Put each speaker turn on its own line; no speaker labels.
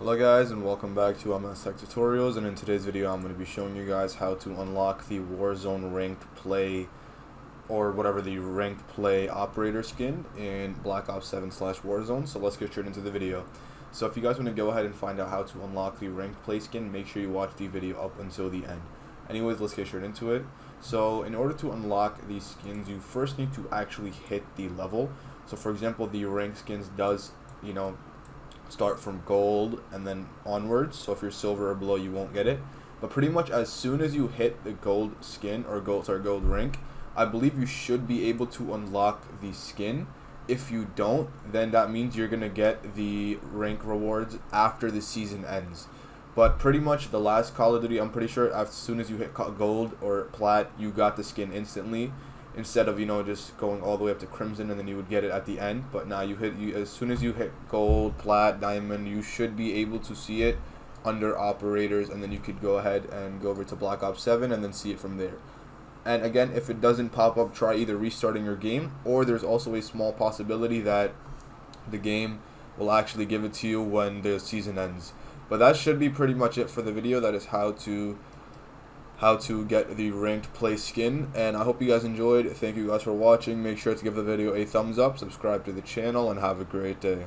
Hello guys, and welcome back to MS Tech Tutorials, and in today's video I'm going to be showing you guys how to unlock the Warzone ranked play, or whatever, the ranked play operator skin in Black Ops 7 slash Warzone. So let's get straight into the video. So if you guys want to go ahead and find out how to unlock the ranked play skin, make sure you watch the video up until the end. Anyways, let's get straight into it. So in order to unlock these skins, you first need to actually hit the level. So for example, the ranked skins does, start from gold and then onwards. So if you're silver or below, you won't get it. But pretty much as soon as you hit the gold skin, or gold rank, I believe you should be able to unlock the skin. If you don't, then that means you're gonna get the rank rewards after the season ends. But pretty much the last Call of Duty, I'm pretty sure as soon as you hit gold or plat, you got the skin instantly, instead of just going all the way up to crimson and then you would get it at the end. But now as soon as you hit gold, plat, diamond, you should be able to see it under operators, and then you could go ahead and go over to Black Ops 7 and then see it from there. And again, if it doesn't pop up, try either restarting your game, or there's also a small possibility that the game will actually give it to you when the season ends. But that should be pretty much it for the video. That is how to get the ranked play skin, and I hope you guys enjoyed. Thank you guys for watching. Make sure to give the video a thumbs up, subscribe to the channel, and have a great day.